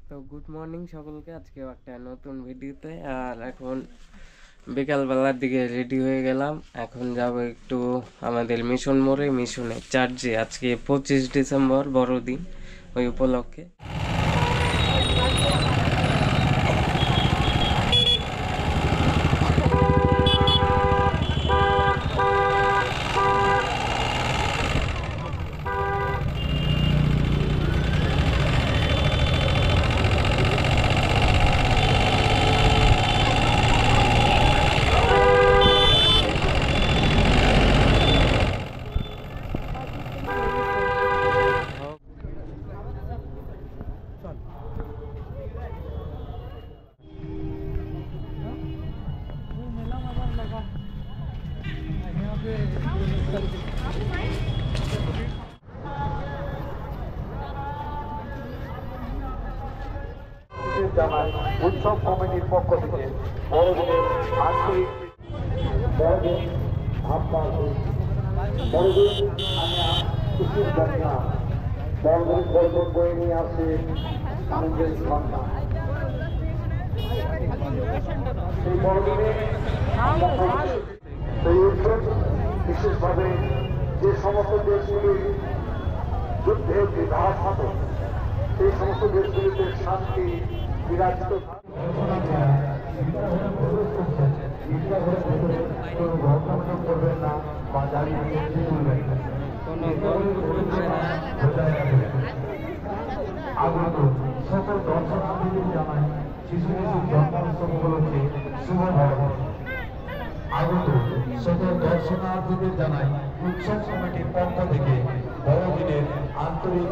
তো good morning সকলকে। আজকে একটা নতুন ভিডিওতে। আর এখন বিকালবেলার দিকে রেডি হয়ে গেলাম। এখন যাব একটু আমাদের মিশন মোড়ে, মিশনের চার্চে। আজকে 25 ডিসেম্বর, বড়দিন, ওই উপলক্ষে। জানাই উৎসব কমিটির পক্ষ থেকে বড়দিনের আন্তরিক বড়দিন আপনার বড়দিন আমি খুশির ঘটনা বড়দিন বড়দিন বয়ে নিয়ে আসে আনন্দের ঘটনা। সেই বড়দিনে সেই উৎসব বিশেষভাবে যে সমস্ত দেশগুলি যুদ্ধের বিধাস হতো সেই সমস্ত দেশগুলিতে শান্তি বিরাজিত করবেন না বা দাঁড়িয়ে আগত সকল দর্শনার্থীদের জানাই শিশু শিশুর জন্মোৎসব উপলক্ষে শুভ বড়দিন। আগত সকল দর্শনার্থীদের জানাই উৎসব কমিটির পক্ষ থেকে বড়দিনের আন্তরিক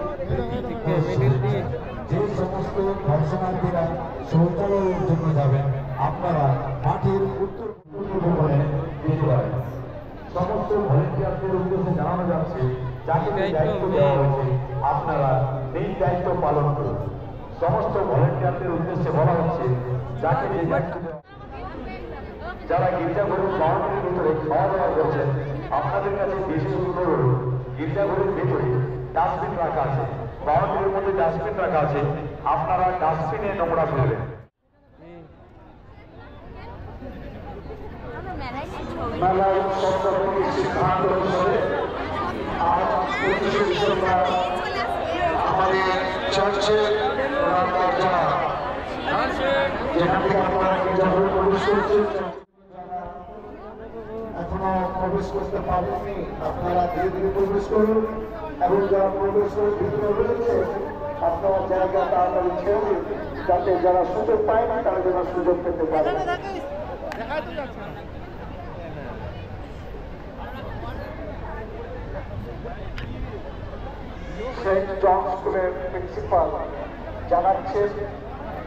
যে সমস্ত দর্শনার্থীরা শৌচালয়ের জন্য যাবেন আপনারা মাঠের উত্তর ভবনে যেতে পারেন। সমস্ত ভলেন্টিয়ারদের উদ্দেশ্যে জানানো যাচ্ছে যাকে দায়িত্ব দেওয়া হয়েছে আপনারা এই দায়িত্ব পালন করুন। সমস্ত ভলেন্টিয়ারদের উদ্দেশ্যে বলা হচ্ছে যাকে যে দায়িত্ব যারা গির্জাঘরের বাউন্ডারির ভিতরে খাওয়া দাওয়া করছেন আপনাদের কাছে বিশেষ অনুরোধ, গির্জাঘরের ভিতরে ডাস্টবিন রাখা আছে, বাউন্ডারির মধ্যে ডাস্টবিন রাখা আছে, আপনারা ডাস্টবিনে নোংরা ফেলবেন। মেলার সপ্তাহের সিদ্ধান্ত অনুসারে আজ 25 ডিসেম্বর আমাদের চার্চের যেখান থেকে আপনারা গির্জাঘরে প্রবেশ করছেন এখনো প্রবেশ করতে পারেননি আপনারা ধীরে ধীরে প্রবেশ করুন এবং যারা প্রবেশ করে ভিতরে রয়েছে আপনারা জায়গা তাড়াতাড়ি ছেড়ে দিন যাতে যারা সুযোগ পায় না তারা যেন সুযোগ পেতে পারে। সেন্ট জন স্কুলের প্রিন্সিপাল জানাচ্ছেন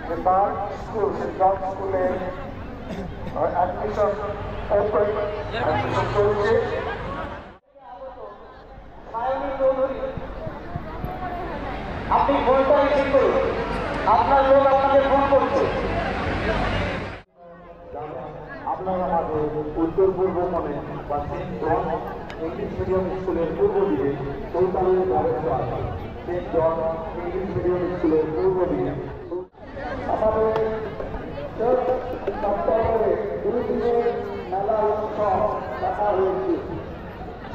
যে তার স্কুল সেন্ট জন স্কুলে অ্যাডমিশন চলছে। আপনি ফোনটা রিসিভ করুন, আপনার লোক আপনাকে ফোন করছে। আপনারা আমাদের উত্তর পূর্ব মনে বা সেন্ট জন ইংলিশ মিডিয়াম স্কুলের পূর্ব দিকে শৌচালয়ের ব্যবস্থা আছে। সেন্ট জন ইংলিশ মিডিয়াম স্কুলের পূর্ব দিকে আমাদের সপ্তাহে 2 দিনের মেলা উৎসব রাখা হয়েছে।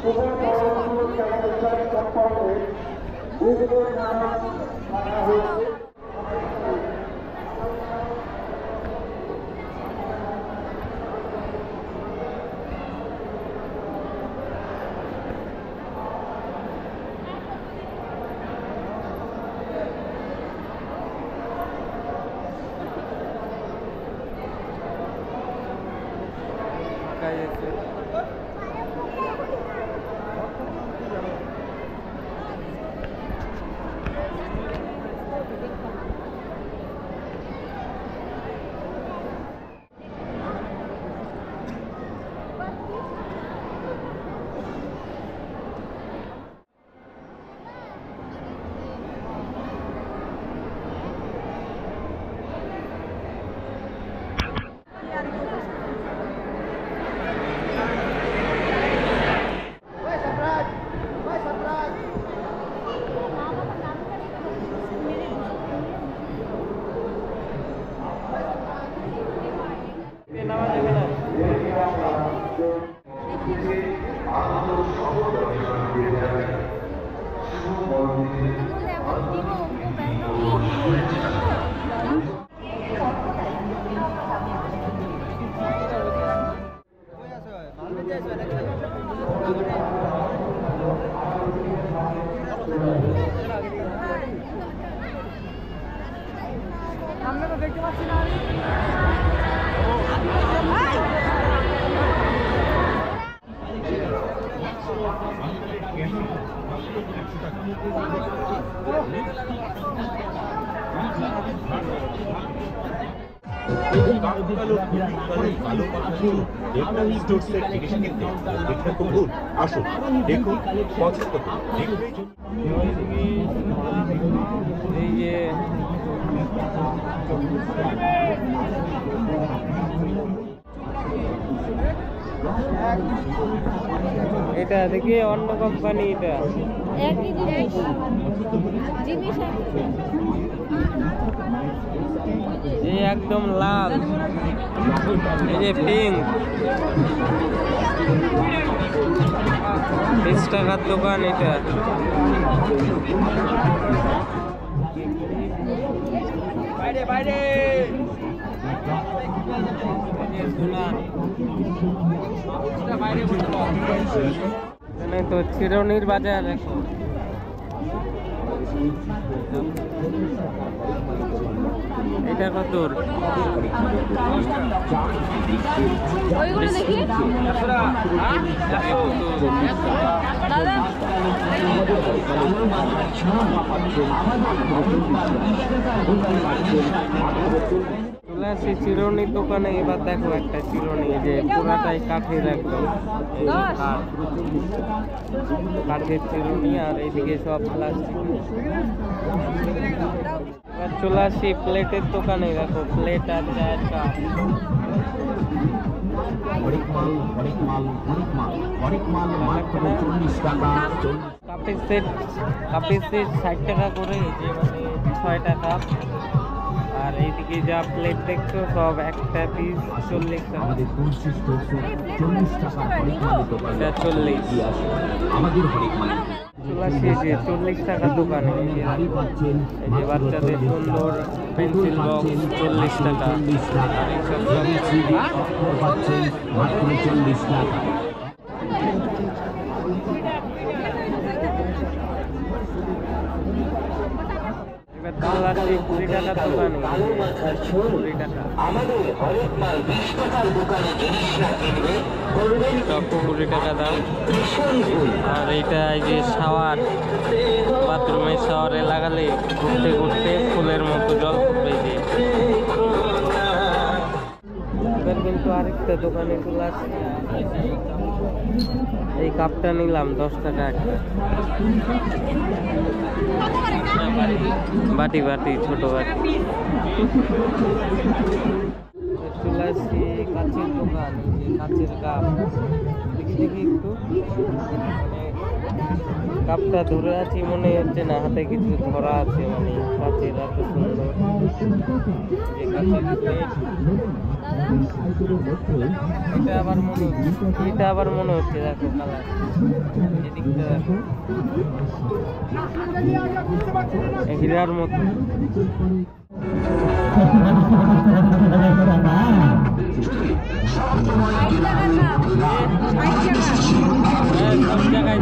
শুভ বড়দিন আমাদের সপ্তাহে 2 দিনের মেলা রাখা হয়েছে। সামনে তো দেখতে পাচ্ছি না আমি। আসুন দেখুন পছন্দ করুন। এই যে এটা দেখি অন্য কোম্পানি, এটা একই জিনিস এই একদম লাল, এই যে পিঙ্ক। 20 টাকার দোকান এটা। বাইরে বাইরে এখানে তো চিরনির বাজার এখন। এটা কত? ওইগুলো দেখি দাদা। চলে আসছি চিরনির দোকানে। এবার দেখো একটা চিরনি, যে পুরাটাই কাঠের, একদম কাঠের চিরুনি, আর এইদিকে সব প্লাস্টিক। এবার চলে আসি প্লেটের দোকানে। দেখো প্লেট আর চায়ের কাপ। কাপের সেট 60 টাকা করে, যে মানে 6টা কাপ। আর এইদিকে যা প্লেট দেখছো সব একটা পিস 40 টাকা। এটা 40। চলে আসি যে 40 টাকার দোকানে। এই যে বাচ্চাদের সুন্দর পেন্সিল বক্স 40 টাকা। আর এইসব এবার চলে আসছি 20 টাকার দোকানে। 20 টাকা সব 20 টাকা দাম। আর এইটা এই যে শাওয়ার, বাথরুমের শাওয়ারে লাগালে ঘুরতে ঘুরতে ফুলের মতো জল ফুটবে। যে এবার কিন্তু আরেকটা দোকানে চলে আসছে। এই কাপটা নিলাম 10 টাকা একটা। বাটি বাটি, ছোট বাটি। চলে আসছি কাচের দোকান। এই যে কাচের কাপ, দেখি দেখি একটু। মানে কাপটা ধরে আছি মনে হচ্ছে না, হাতে কিছু ধরা আছে। মানে কাচের এত সুন্দর যে কাচের প্লেট। এটা আবার মনে হচ্ছে, দেখো কালার, এদিকটা দেখো হীরার মতো। সব জায়গায়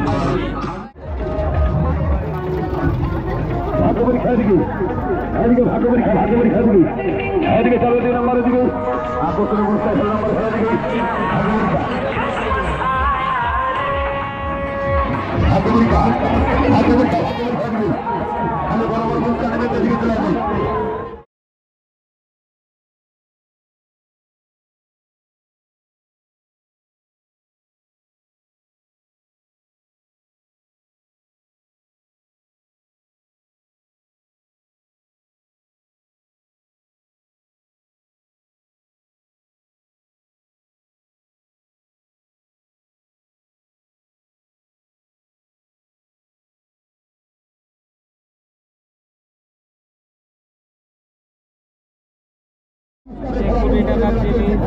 কুড়ি টাকার জিনিস।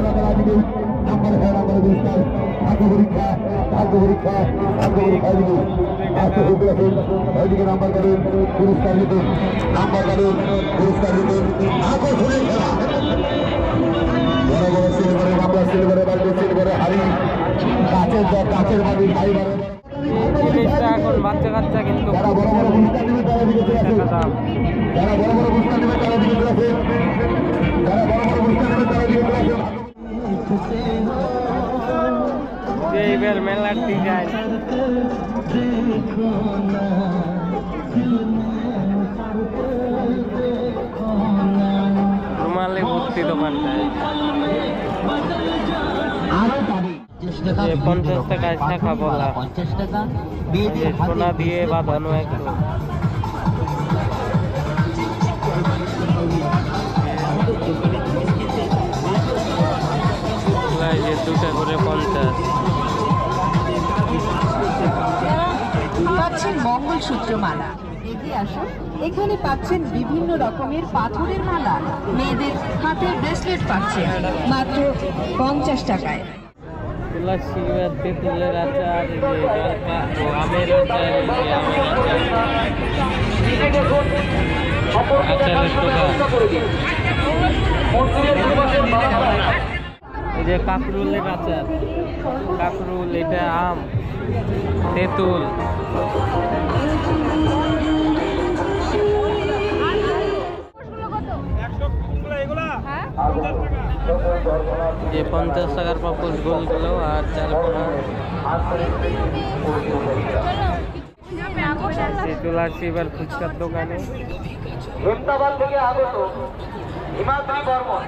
জিনিসটা এখন বাচ্চা কাচ্চা কিন্তু টাকা দাম। মেলার ডিজাইন। রুমালে ভর্তি দোকানটায় 50 টাকায় শাখা বলা, সোনা দিয়ে বাঁধানো একটু। যে 2টা করে 50। পাচ্ছেন মঙ্গলসূত্র মালা, এগিয়ে আসুন। এখানে পাচ্ছেন বিভিন্ন রকমের পাথরের মালা, মেয়েদের হাতের ব্রেসলেট পাচ্ছেন মাত্র 50 টাকায়। তুলসী তেঁতুলের আচার, আমের আচার, আচারের দোকান। এই যে কাকরুলের আচার, কাকরুল, এটা আম, তেঁতুল। যে 50 টাকার পাপোশ গোলগুলো আর চালপোনা। চলে আসছি এবার ফুচকার দোকানে। হেমতাবাদ থেকে আগত হিমাদ্রি বর্মন,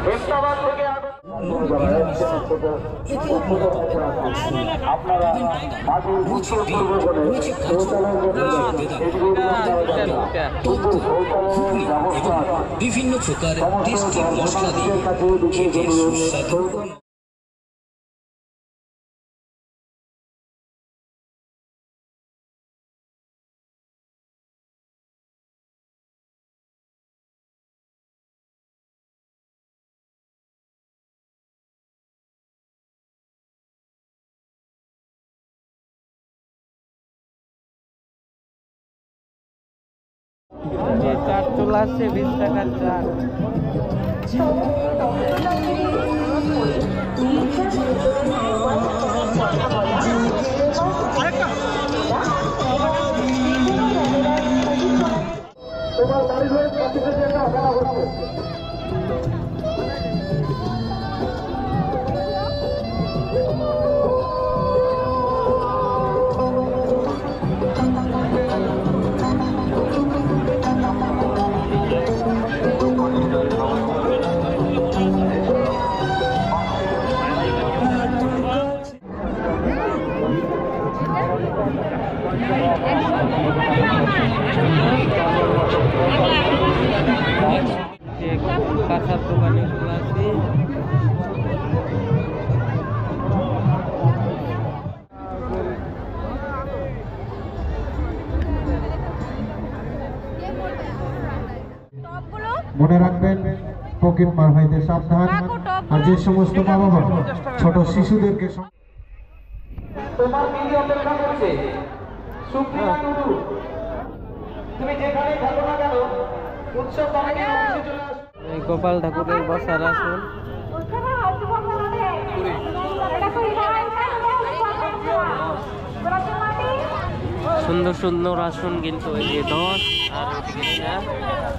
হেমতাবাদ থেকে আগত আপনারা মাটির উত্তর পূর্ব কোণে শৌচালয়ের ব্যবস্থা বিভিন্ন প্রকার টেস্টি মশলা দিয়ে খেতে সুস্বাদু। যে চাট চলে আসছে 20 টাকার চাট। তোমার বাড়ির হয়ে কাছে কাছে একটা অপেক্ষা করছে। যে কাঁচার দোকানে চলে আসছি। মনে রাখবেন পকেট মার ভাইদের সাবধান, আর যে সমস্ত বাবা মা ছোট শিশুদেরকে তোমার দিদি অপেক্ষা করছে। সুপ্রিয়া টুডু, তুমি যেখানে থাকো না কেন উৎসব কমিটির অফিসে চলে আসো। এই গোপাল ঠাকুরের বসার আসন। সুন্দর সুন্দর আসন, কিন্তু ওই যে 10 আর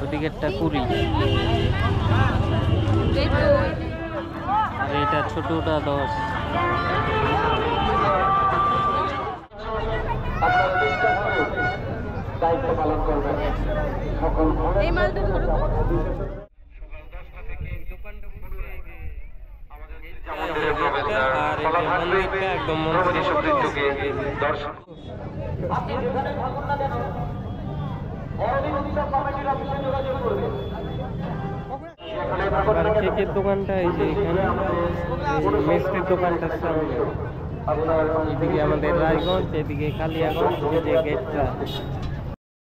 ওদিকেরটা 20। আর এটা ছোটটা 10। আপনারা চেষ্টা করে দায়িত্ব পালন করবেন। সকল এই মালটা ধরো তো। একদম মন্দিরের দর্শন আপনি যেখানে থাকুন না কেন বড়দিন উৎসব কমিটির অফিসে যোগাযোগ করবেন। কেকের দোকানটা এই যে এখানে, মিষ্টির দোকানটার সামনে। এদিকে আমাদের রায়গঞ্জ, এদিকে কালিয়াগঞ্জ, এই যে গেটটা।